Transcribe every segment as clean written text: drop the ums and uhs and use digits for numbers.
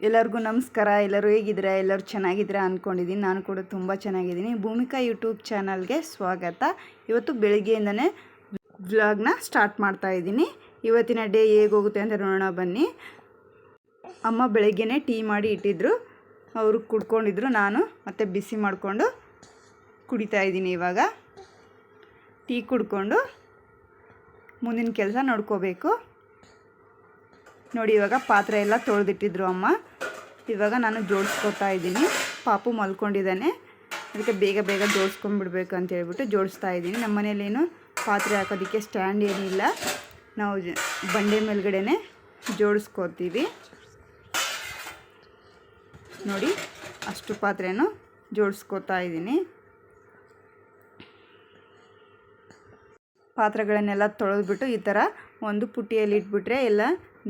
ಎಲ್ಲರಿಗೂ ನಮಸ್ಕಾರ. ಎಲ್ಲರೂ ಹೇಗಿದ್ದೀರಾ? ಎಲ್ಲರೂ ಚೆನ್ನಾಗಿದ್ದೀರಾ ಅಂದ್ಕೊಂಡಿದ್ದೀನಿ. ನಾನು ಕೂಡ ತುಂಬ ಚೆನ್ನಾಗಿದ್ದೀನಿ. ಭೂಮಿಕಾ ಯೂಟ್ಯೂಬ್ ಚಾನಲ್ಗೆ ಸ್ವಾಗತ. ಇವತ್ತು ಬೆಳಿಗ್ಗೆಯಿಂದನೇ ವ್ಲಾಗ್ನ ಸ್ಟಾರ್ಟ್ ಮಾಡ್ತಾ ಇದ್ದೀನಿ. ಇವತ್ತಿನ ಡೇ ಹೇಗೆ ಹೋಗುತ್ತೆ ಅಂತ ನೋಡೋಣ ಬನ್ನಿ. ಅಮ್ಮ ಬೆಳಗ್ಗೆನೇ ಟೀ ಮಾಡಿ ಇಟ್ಟಿದ್ರು, ಅವರು ಕುಡ್ಕೊಂಡಿದ್ರು. ನಾನು ಮತ್ತೆ ಬಿಸಿ ಮಾಡಿಕೊಂಡು ಕುಡಿತಾ ಇದ್ದೀನಿ. ಇವಾಗ ಟೀ ಕುಡ್ಕೊಂಡು ಮುಂದಿನ ಕೆಲಸ ನೋಡ್ಕೋಬೇಕು. ನೋಡಿ, ಇವಾಗ ಪಾತ್ರೆ ಎಲ್ಲ ತೊಳೆದಿಟ್ಟಿದ್ರು ಅಮ್ಮ. ಇವಾಗ ನಾನು ಜೋಡಿಸ್ಕೊತಾ ಇದ್ದೀನಿ. ಪಾಪು ಮಲ್ಕೊಂಡಿದ್ದಾನೆ, ಅದಕ್ಕೆ ಬೇಗ ಬೇಗ ಜೋಡಿಸ್ಕೊಂಡ್ಬಿಡ್ಬೇಕು ಅಂತ ಹೇಳ್ಬಿಟ್ಟು ಜೋಡಿಸ್ತಾ ಇದ್ದೀನಿ. ನಮ್ಮ ಮನೇಲೇನು ಪಾತ್ರೆ ಹಾಕೋದಕ್ಕೆ ಸ್ಟ್ಯಾಂಡ್ ಏನಿಲ್ಲ, ನಾವು ಬಂಡೆ ಮೇಲ್ಗಡೆನೇ ಜೋಡಿಸ್ಕೋತೀವಿ. ನೋಡಿ, ಅಷ್ಟು ಪಾತ್ರೆನೂ ಜೋಡಿಸ್ಕೋತಾ ಇದ್ದೀನಿ. ಪಾತ್ರೆಗಳನ್ನೆಲ್ಲ ತೊಳೆದ್ಬಿಟ್ಟು ಈ ಥರ ಒಂದು ಪುಟ್ಟಿಯಲ್ಲಿ ಇಟ್ಬಿಟ್ರೆ ಎಲ್ಲ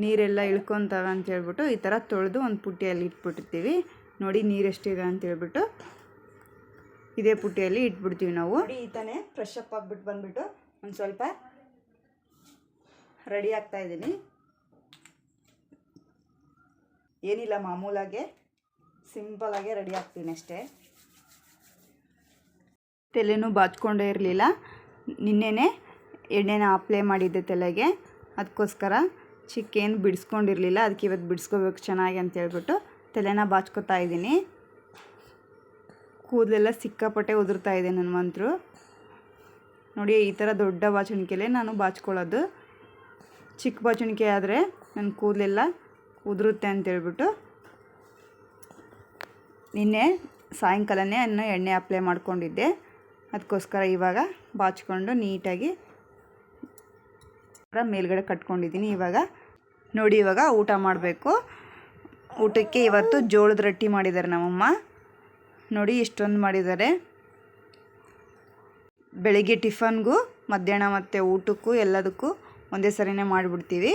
ನೀರೆಲ್ಲ ಇಳ್ಕೊತವೆ ಅಂತ ಹೇಳ್ಬಿಟ್ಟು ಈ ಥರ ತೊಳೆದು ಒಂದು ಪುಟ್ಟಿಯಲ್ಲಿ ಇಟ್ಬಿಟ್ಟಿರ್ತೀವಿ. ನೋಡಿ, ನೀರೆಷ್ಟಿದೆ ಅಂತ ಹೇಳ್ಬಿಟ್ಟು ಇದೇ ಪುಟ್ಟಿಯಲ್ಲಿ ಇಟ್ಬಿಡ್ತೀವಿ ನಾವು. ನೋಡಿ, ಈ ತಾನೇ ಫ್ರೆಶ್ ಅಪ್ ಆಗಿಬಿಟ್ಟು ಬಂದುಬಿಟ್ಟು ಒಂದು ಸ್ವಲ್ಪ ರೆಡಿ ಆಗ್ತಾ ಇದ್ದೀನಿ. ಏನಿಲ್ಲ, ಮಾಮೂಲಾಗೆ ಸಿಂಪಲಾಗೆ ರೆಡಿ ಆಗ್ತೀನಿ ಅಷ್ಟೇ. ತಲೆನೂ ಬಾಚ್ಕೊಂಡೇ ಇರಲಿಲ್ಲ. ನಿನ್ನೆನೇ ಎಣ್ಣೆನ ಅಪ್ಲೈ ಮಾಡಿದ್ದೆ ತಲೆಗೆ, ಅದಕ್ಕೋಸ್ಕರ ಚಿಕ್ಕೇನು ಬಿಡಿಸ್ಕೊಂಡಿರಲಿಲ್ಲ. ಅದಕ್ಕೆ ಇವತ್ತು ಬಿಡಿಸ್ಕೋಬೇಕು ಚೆನ್ನಾಗಿ ಅಂತ ಹೇಳ್ಬಿಟ್ಟು ತಲೆನ ಬಾಚ್ಕೋತಾ ಇದ್ದೀನಿ. ಕೂದಲೆಲ್ಲ ಸಿಕ್ಕಾಪಟ್ಟೆ ಉದುರ್ತಾ ಇದೆ ನನಗಂತೂ. ನೋಡಿ, ಈ ಥರ ದೊಡ್ಡ ಬಾಚಣಿಕೆಲೇ ನಾನು ಬಾಚ್ಕೊಳ್ಳೋದು. ಚಿಕ್ಕ ಬಾಚಣಿಕೆ ಆದರೆ ನನ್ನ ಕೂದಲೆಲ್ಲ ಉದುರುತ್ತೆ ಅಂತೇಳ್ಬಿಟ್ಟು ನಿನ್ನೆ ಸಾಯಂಕಾಲನೇ ಎಣ್ಣೆ ಅಪ್ಲೈ ಮಾಡ್ಕೊಂಡಿದ್ದೆ. ಅದಕ್ಕೋಸ್ಕರ ಇವಾಗ ಬಾಚ್ಕೊಂಡು ನೀಟಾಗಿ ಮೇಲ್ಗಡೆ ಕಟ್ಕೊಂಡಿದ್ದೀನಿ. ಇವಾಗ ನೋಡಿ, ಇವಾಗ ಊಟ ಮಾಡಬೇಕು. ಊಟಕ್ಕೆ ಇವತ್ತು ಜೋಳದ ರೊಟ್ಟಿ ಮಾಡಿದ್ದಾರೆ ನಮ್ಮಮ್ಮ. ನೋಡಿ, ಇಷ್ಟೊಂದು ಮಾಡಿದ್ದಾರೆ. ಬೆಳಿಗ್ಗೆ ಟಿಫನ್ಗೂ ಮಧ್ಯಾಹ್ನ ಮತ್ತು ಊಟಕ್ಕೂ ಎಲ್ಲದಕ್ಕೂ ಒಂದೇ ಸರಿನೇ ಮಾಡಿಬಿಡ್ತೀವಿ.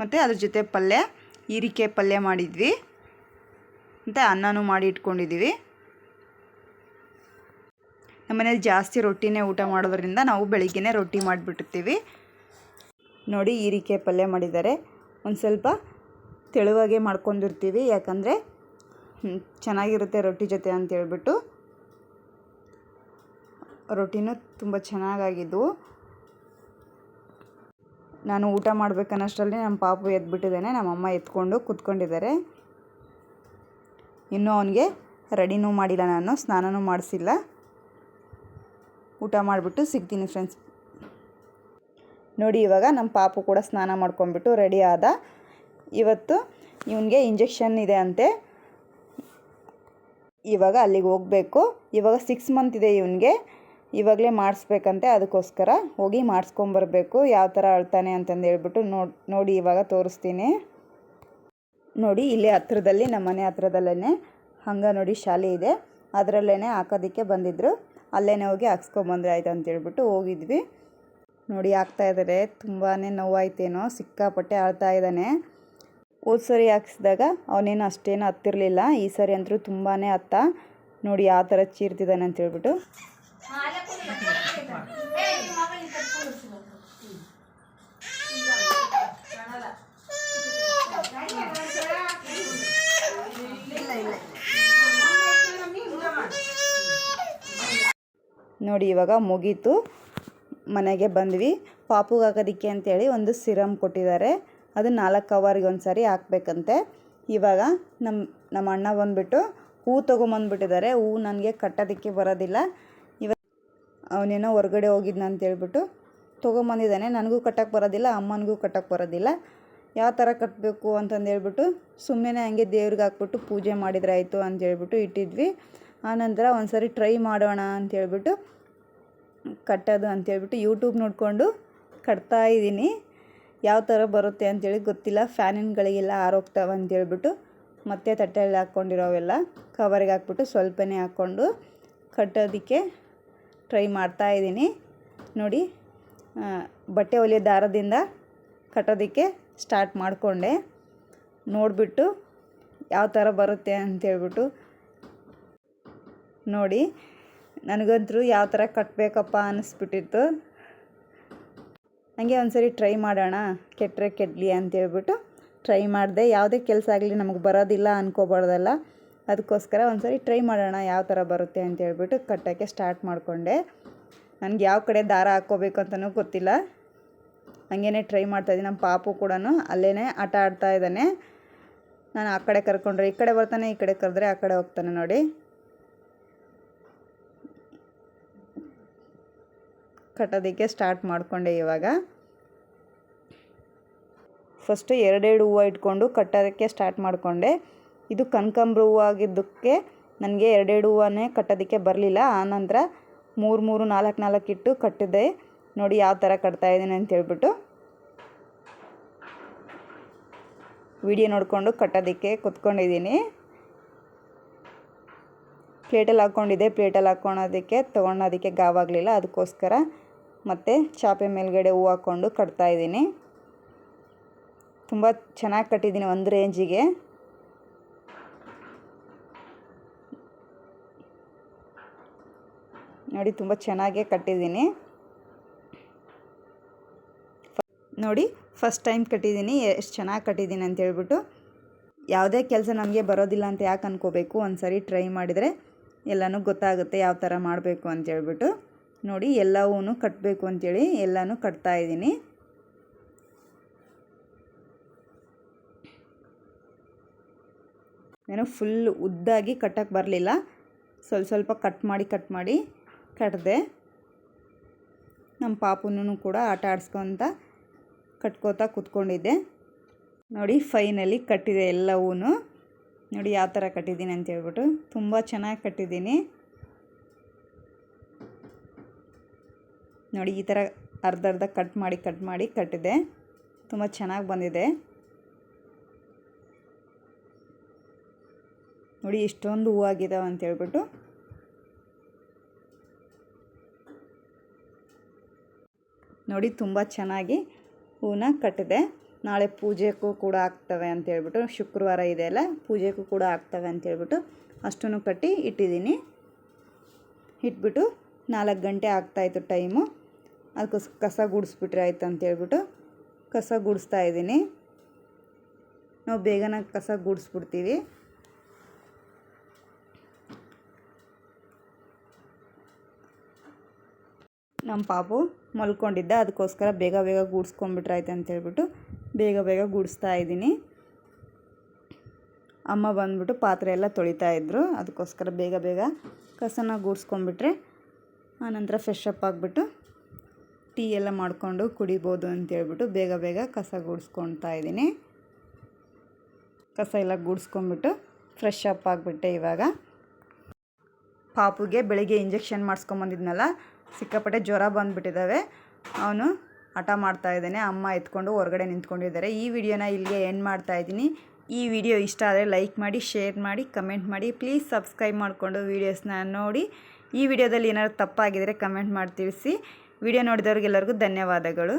ಮತ್ತು ಅದ್ರ ಜೊತೆ ಪಲ್ಯ, ಹೀರಿಕಾಯಿ ಪಲ್ಯ ಮಾಡಿದ್ವಿ, ಮತ್ತು ಅನ್ನನೂ ಮಾಡಿ ಇಟ್ಕೊಂಡಿದ್ದೀವಿ. ನಮ್ಮನೇಲಿ ಜಾಸ್ತಿ ರೊಟ್ಟಿನೇ ಊಟ ಮಾಡೋದ್ರಿಂದ ನಾವು ಬೆಳಿಗ್ಗೆನೇ ರೊಟ್ಟಿ ಮಾಡಿಬಿಟ್ಟಿರ್ತೀವಿ. ನೋಡಿ, ಹೀರಿಕಾಯಿ ಪಲ್ಯ ಮಾಡಿದ್ದಾರೆ. ಒಂದು ಸ್ವಲ್ಪ ತೆಳುವಾಗೆ ಮಾಡ್ಕೊಂಡಿರ್ತೀವಿ, ಯಾಕಂದರೆ ಚೆನ್ನಾಗಿರುತ್ತೆ ರೊಟ್ಟಿ ಜೊತೆ ಅಂತೇಳ್ಬಿಟ್ಟು. ರೊಟ್ಟಿನೂ ತುಂಬ ಚೆನ್ನಾಗಾಗಿದ್ದವು. ನಾನು ಊಟ ಮಾಡ್ಬೇಕನ್ನೋಷ್ಟರಲ್ಲಿ ನಮ್ಮ ಪಾಪು ಎದ್ಬಿಟ್ಟಿದ್ದಾನೆ. ನಮ್ಮಮ್ಮ ಎತ್ಕೊಂಡು ಕೂತ್ಕೊಂಡಿದ್ದಾರೆ. ಇನ್ನೂ ಅವನಿಗೆ ರೆಡಿನೂ ಮಾಡಿಲ್ಲ, ನಾನು ಸ್ನಾನನೂ ಮಾಡಿಸಿಲ್ಲ. ಊಟ ಮಾಡಿಬಿಟ್ಟು ಸಿಗ್ತೀನಿ ಫ್ರೆಂಡ್ಸ್. ನೋಡಿ, ಇವಾಗ ನಮ್ಮ ಪಾಪು ಕೂಡ ಸ್ನಾನ ಮಾಡ್ಕೊಂಡ್ಬಿಟ್ಟು ರೆಡಿ ಆದ. ಇವತ್ತು ಇವನಿಗೆ ಇಂಜೆಕ್ಷನ್ ಇದೆ ಅಂತೆ. ಇವಾಗ ಅಲ್ಲಿಗೆ ಹೋಗಬೇಕು. ಇವಾಗ 6 ಮಂತ್ ಇದೆ ಇವನಿಗೆ, ಇವಾಗಲೇ ಮಾಡಿಸ್ಬೇಕಂತೆ. ಅದಕ್ಕೋಸ್ಕರ ಹೋಗಿ ಮಾಡಿಸ್ಕೊಂಬರ್ಬೇಕು. ಯಾವ ಥರ ಅಳ್ತಾನೆ ಅಂತಂದು ಹೇಳ್ಬಿಟ್ಟು ನೋಡಿ ಇವಾಗ ತೋರಿಸ್ತೀನಿ. ನೋಡಿ, ಇಲ್ಲೇ ಹತ್ರದಲ್ಲಿ, ನಮ್ಮ ಮನೆ ಹತ್ರದಲ್ಲೇ ಅಂಗನವಾಡಿ ಶಾಲೆ ಇದೆ, ಅದರಲ್ಲೇ ಹಾಕೋದಕ್ಕೆ ಬಂದಿದ್ದರು. ಅಲ್ಲೇ ಹೋಗಿ ಹಾಕ್ಸ್ಕೊಂಬಂದ್ರೆ ಆಯ್ತು ಅಂತೇಳ್ಬಿಟ್ಟು ಹೋಗಿದ್ವಿ. ನೋಡಿ, ಹಾಕ್ತಾಯಿದ್ದಾರೆ. ತುಂಬಾ ನೋವಾಯ್ತೇನೋ, ಸಿಕ್ಕಾಪಟ್ಟೆ ಆಳ್ತಾ ಇದ್ದಾನೆ. ಹೋದ ಸರಿ ಹಾಕ್ಸಿದಾಗ ಅವನೇನು ಅಷ್ಟೇನು ಹತ್ತಿರಲಿಲ್ಲ. ಈ ಸರಿ ಅಂತೂ ತುಂಬಾ ಹತ್ತ. ನೋಡಿ ಯಾವ ಥರ ಚೀರ್ತಿದ್ದಾನೆ ಅಂತೇಳ್ಬಿಟ್ಟು. ನೋಡಿ, ಇವಾಗ ಮುಗೀತು, ಮನೆಗೆ ಬಂದ್ವಿ. ಪಾಪುಗೆ ಹಾಕೋದಕ್ಕೆ ಅಂತೇಳಿ ಒಂದು ಸಿರಮ್ ಕೊಟ್ಟಿದ್ದಾರೆ. ಅದು 4 ಅವರ್ಗೆ ಒಂದು ಸಾರಿ ಹಾಕಬೇಕಂತೆ. ಇವಾಗ ನಮ್ಮ ಅಣ್ಣ ಬಂದುಬಿಟ್ಟು ಹೂ ತೊಗೊಂಬಂದ್ಬಿಟ್ಟಿದ್ದಾರೆ. ಹೂ ನನಗೆ ಕಟ್ಟೋದಕ್ಕೆ ಬರೋದಿಲ್ಲ. ಇವಾಗ ಅವನೇನೋ ಹೊರಗಡೆ ಹೋಗಿದ್ನ ಅಂತೇಳ್ಬಿಟ್ಟು ತೊಗೊಂಬಂದಿದ್ದಾನೆ. ನನಗೂ ಕಟ್ಟೋಕ್ಕೆ ಬರೋದಿಲ್ಲ, ಅಮ್ಮನಿಗೂ ಕಟ್ಟೋಕ್ಕೆ ಬರೋದಿಲ್ಲ. ಯಾವ ಥರ ಕಟ್ಟಬೇಕು ಅಂತಂದೇಳ್ಬಿಟ್ಟು ಸುಮ್ಮನೆ ಹಂಗೆ ದೇವ್ರಿಗೆ ಹಾಕ್ಬಿಟ್ಟು ಪೂಜೆ ಮಾಡಿದ್ರೆ ಆಯಿತು ಅಂತೇಳ್ಬಿಟ್ಟು ಇಟ್ಟಿದ್ವಿ. ಆನಂತರ ಒಂದು ಸಾರಿ ಟ್ರೈ ಮಾಡೋಣ ಅಂಥೇಳ್ಬಿಟ್ಟು ಕಟ್ಟೋದು ಅಂತೇಳ್ಬಿಟ್ಟು ಯೂಟ್ಯೂಬ್ ನೋಡಿಕೊಂಡು ಕಟ್ತಾ ಇದ್ದೀನಿ. ಯಾವ ಥರ ಬರುತ್ತೆ ಅಂಥೇಳಿ ಗೊತ್ತಿಲ್ಲ. ಫ್ಯಾನಿನ್ಗಳಿಗೆಲ್ಲ ಆರೋಗ್ತಾವೆ ಅಂತೇಳ್ಬಿಟ್ಟು ಮತ್ತೆ ತಟ್ಟೆಯಲ್ಲಿ ಹಾಕ್ಕೊಂಡಿರೋವೆಲ್ಲ ಕವರಿಗೆ ಹಾಕ್ಬಿಟ್ಟು ಸ್ವಲ್ಪನೇ ಹಾಕ್ಕೊಂಡು ಕಟ್ಟೋದಕ್ಕೆ ಟ್ರೈ ಮಾಡ್ತಾಯಿದ್ದೀನಿ. ನೋಡಿ, ಬಟ್ಟೆ ಹೊಲಿಯೋ ದಾರದಿಂದ ಕಟ್ಟೋದಕ್ಕೆ ಸ್ಟಾರ್ಟ್ ಮಾಡಿಕೊಂಡೆ. ನೋಡಿಬಿಟ್ಟು ಯಾವ ಥರ ಬರುತ್ತೆ ಅಂಥೇಳ್ಬಿಟ್ಟು ನೋಡಿ, ನನಗಂತೂ ಯಾವ ಥರ ಕಟ್ಟಬೇಕಪ್ಪ ಅನ್ನಿಸ್ಬಿಟ್ಟಿತ್ತು. ಹಂಗೆ ಒಂದು ಸರಿ ಟ್ರೈ ಮಾಡೋಣ, ಕೆಟ್ಟರೆ ಕೆಡಲಿ ಅಂತೇಳ್ಬಿಟ್ಟು ಟ್ರೈ ಮಾಡಿದೆ. ಯಾವುದೇ ಕೆಲಸ ಆಗಲಿ ನಮಗೆ ಬರೋದಿಲ್ಲ ಅಂದ್ಕೋಬಾರ್ದಲ್ಲ, ಅದಕ್ಕೋಸ್ಕರ ಒಂದು ಸರಿ ಟ್ರೈ ಮಾಡೋಣ ಯಾವ ಥರ ಬರುತ್ತೆ ಅಂತ ಹೇಳ್ಬಿಟ್ಟು ಕಟ್ಟೋಕ್ಕೆ ಸ್ಟಾರ್ಟ್ ಮಾಡಿಕೊಂಡೆ. ನನಗೆ ಯಾವ ಕಡೆ ದಾರ ಹಾಕ್ಕೋಬೇಕು ಅಂತಲೂ ಗೊತ್ತಿಲ್ಲ, ಹಂಗೇ ಟ್ರೈ ಮಾಡ್ತಾಯಿದ್ದೀನಿ. ನಮ್ಮ ಪಾಪು ಕೂಡ ಅಲ್ಲೇ ಆಟ ಆಡ್ತಾ ಇದ್ದಾನೆ. ನಾನು ಆ ಕಡೆ ಕರ್ಕೊಂಡ್ರೆ ಈ ಕಡೆ ಬರ್ತಾನೆ, ಈ ಕಡೆ ಕರೆದ್ರೆ ಆ ಕಡೆ ಹೋಗ್ತಾನೆ. ನೋಡಿ, ಕಟ್ಟೋದಕ್ಕೆ ಸ್ಟಾರ್ಟ್ ಮಾಡಿಕೊಂಡೆ. ಇವಾಗ ಫಸ್ಟು 2 ಹೂವು ಇಟ್ಕೊಂಡು ಕಟ್ಟೋದಕ್ಕೆ ಸ್ಟಾರ್ಟ್ ಮಾಡಿಕೊಂಡೆ. ಇದು ಕನಕಾಂಬ್ರ ಹೂವು ಆಗಿದ್ದಕ್ಕೆ ನನಗೆ 2 ಹೂವನ್ನೇ ಕಟ್ಟೋದಕ್ಕೆ ಬರಲಿಲ್ಲ. ಆನಂತರ 3 4 ಇಟ್ಟು ಕಟ್ಟಿದೆ. ನೋಡಿ ಯಾವ ಥರ ಕಟ್ತಾಯಿದ್ದೀನಿ ಅಂತೇಳ್ಬಿಟ್ಟು ವಿಡಿಯೋ ನೋಡಿಕೊಂಡು ಕಟ್ಟೋದಕ್ಕೆ ಕೂತ್ಕೊಂಡಿದ್ದೀನಿ. ಪ್ಲೇಟಲ್ಲಿ ಹಾಕ್ಕೊಂಡಿದ್ದೆ, ಪ್ಲೇಟಲ್ಲಿ ಹಾಕ್ಕೊಳೋದಕ್ಕೆ ತೊಗೊಳೋದಕ್ಕೆ ಗಾವಾಗಲಿಲ್ಲ, ಅದಕ್ಕೋಸ್ಕರ ಮತ್ತು ಚಾಪೆ ಮೇಲ್ಗಡೆ ಹೂವು ಹಾಕ್ಕೊಂಡು ಕಟ್ತಾಯಿದ್ದೀನಿ. ತುಂಬ ಚೆನ್ನಾಗಿ ಕಟ್ಟಿದ್ದೀನಿ, ಒಂದು ರೇಂಜಿಗೆ. ನೋಡಿ ತುಂಬ ಚೆನ್ನಾಗೇ ಕಟ್ಟಿದ್ದೀನಿ. ನೋಡಿ ಫಸ್ಟ್ ಟೈಮ್ ಕಟ್ಟಿದ್ದೀನಿ, ಎಷ್ಟು ಚೆನ್ನಾಗಿ ಕಟ್ಟಿದ್ದೀನಿ ಅಂತೇಳ್ಬಿಟ್ಟು. ಯಾವುದೇ ಕೆಲಸ ನಮಗೆ ಬರೋದಿಲ್ಲ ಅಂತ ಯಾಕೆ ಅನ್ಕೋಬೇಕು, ಒಂದು ಸರಿ ಟ್ರೈ ಮಾಡಿದರೆ ಎಲ್ಲನೂ ಗೊತ್ತಾಗುತ್ತೆ ಯಾವ ಥರ ಮಾಡಬೇಕು ಅಂತೇಳ್ಬಿಟ್ಟು. ನೋಡಿ ಎಲ್ಲವೂ ಕಟ್ಟಬೇಕು ಅಂಥೇಳಿ ಎಲ್ಲನೂ ಕಟ್ತಾಯಿದ್ದೀನಿ. ನಾನು ಫುಲ್ ಉದ್ದಾಗಿ ಕಟ್ಟಕ್ಕೆ ಬರಲಿಲ್ಲ, ಸ್ವಲ್ಪ ಕಟ್ ಮಾಡಿ ಕಟ್ಟಿದೆ. ನಮ್ಮ ಪಾಪುನೂ ಕೂಡ ಆಟ ಆಡಿಸ್ಕೊತ ಕಟ್ಕೋತಾ ಕೂತ್ಕೊಂಡಿದ್ದೆ. ನೋಡಿ ಫೈನಲಿ ಕಟ್ಟಿದೆ ಎಲ್ಲವೂ. ನೋಡಿ ಯಾವ ಥರ ಕಟ್ಟಿದ್ದೀನಿ ಅಂತೇಳ್ಬಿಟ್ಟು ತುಂಬ ಚೆನ್ನಾಗಿ ಕಟ್ಟಿದ್ದೀನಿ. ನೋಡಿ ಈ ಥರ ಅರ್ಧ ಕಟ್ ಮಾಡಿ ಕಟ್ಟಿದೆ. ತುಂಬ ಚೆನ್ನಾಗಿ ಬಂದಿದೆ. ನೋಡಿ ಇಷ್ಟೊಂದು ಹೂವು ಆಗಿದಾವೆ ಅಂತೇಳ್ಬಿಟ್ಟು. ನೋಡಿ ತುಂಬ ಚೆನ್ನಾಗಿ ಹೂವನ್ನ ಕಟ್ಟಿದೆ. ನಾಳೆ ಪೂಜೆಗೂ ಕೂಡ ಆಗ್ತವೆ ಅಂತೇಳ್ಬಿಟ್ಟು, ಶುಕ್ರವಾರ ಇದೆಯಲ್ಲ, ಪೂಜೆಗೂ ಕೂಡ ಆಗ್ತವೆ ಅಂತೇಳ್ಬಿಟ್ಟು ಅಷ್ಟನ್ನು ಕಟ್ಟಿ ಇಟ್ಟಿದ್ದೀನಿ. ಇಟ್ಬಿಟ್ಟು 4 ಗಂಟೆ ಆಗ್ತಾಯಿತ್ತು ಟೈಮು. ಅದಕ್ಕೆ ಕಸ ಗುಡಿಸ್ಬಿಟ್ರೆ ಆಯ್ತು ಅಂತೇಳ್ಬಿಟ್ಟು ಕಸ ಗುಡಿಸ್ತಾ ಇದ್ದೀನಿ. ನಾವು ಬೇಗನೆ ಕಸ ಗುಡಿಸ್ಬಿಡ್ತೀವಿ. ನಮ್ಮ ಪಾಪು ಮಲ್ಕೊಂಡಿದ್ದ, ಅದಕ್ಕೋಸ್ಕರ ಬೇಗ ಗೂಡಿಸ್ಕೊಂಡ್ಬಿಟ್ರೆ ಆಯ್ತು ಅಂತೇಳ್ಬಿಟ್ಟು ಬೇಗ ಗೂಡಿಸ್ತಾ ಇದ್ದೀನಿ. ಅಮ್ಮ ಬಂದ್ಬಿಟ್ಟು ಪಾತ್ರೆ ಎಲ್ಲ ತೊಳಿತಾಯಿದ್ರು, ಅದಕ್ಕೋಸ್ಕರ ಬೇಗ ಕಸನ ಗೂಡಿಸ್ಕೊಂಡ್ಬಿಟ್ರೆ ಆನಂತರ ಫ್ರೆಶ್ ಅಪ್ ಆಗಿಬಿಟ್ಟು ಟೀ ಎಲ್ಲ ಮಾಡಿಕೊಂಡು ಕುಡಿಬೋದು ಅಂತೇಳ್ಬಿಟ್ಟು ಬೇಗ ಕಸ ಗೂಡಿಸ್ಕೊಳ್ತಾ ಇದ್ದೀನಿ. ಕಸ ಎಲ್ಲ ಗೂಡಿಸ್ಕೊಂಡ್ಬಿಟ್ಟು ಫ್ರೆಶ್ ಅಪ್ ಆಗಿಬಿಟ್ಟೆ. ಇವಾಗ ಪಾಪುಗೆ ಬೆಳಿಗ್ಗೆ ಇಂಜೆಕ್ಷನ್ ಮಾಡಿಸ್ಕೊಂಬಂದಿದ್ನಲ್ಲ, ಸಿಕ್ಕಾಪಟ್ಟೆ ಜ್ವರ ಬಂದುಬಿಟ್ಟಿದ್ದಾವೆ. ಅವನು ಹಠ ಮಾಡ್ತಾಯಿದ್ದಾನೆ. ಅಮ್ಮ ಎತ್ಕೊಂಡು ಹೊರಗಡೆ ನಿಂತ್ಕೊಂಡಿದ್ದಾರೆ. ಈ ವಿಡಿಯೋನ ಇಲ್ಲಿಗೆ ಎಂಡ್ ಮಾಡ್ತಾಯಿದ್ದೀನಿ. ಈ ವಿಡಿಯೋ ಇಷ್ಟ ಆದರೆ ಲೈಕ್ ಮಾಡಿ, ಶೇರ್ ಮಾಡಿ, ಕಮೆಂಟ್ ಮಾಡಿ. ಪ್ಲೀಸ್ ಸಬ್ಸ್ಕ್ರೈಬ್ ಮಾಡಿಕೊಂಡು ವೀಡಿಯೋಸ್ನ ನೋಡಿ. ಈ ವಿಡಿಯೋದಲ್ಲಿ ಏನಾದರೂ ತಪ್ಪಾಗಿದ್ದರೆ ಕಮೆಂಟ್ ಮಾಡಿ ತಿಳಿಸಿ. ವಿಡಿಯೋ ನೋಡಿದವ್ರಿಗೆಲ್ಲರಿಗೂ ಧನ್ಯವಾದಗಳು.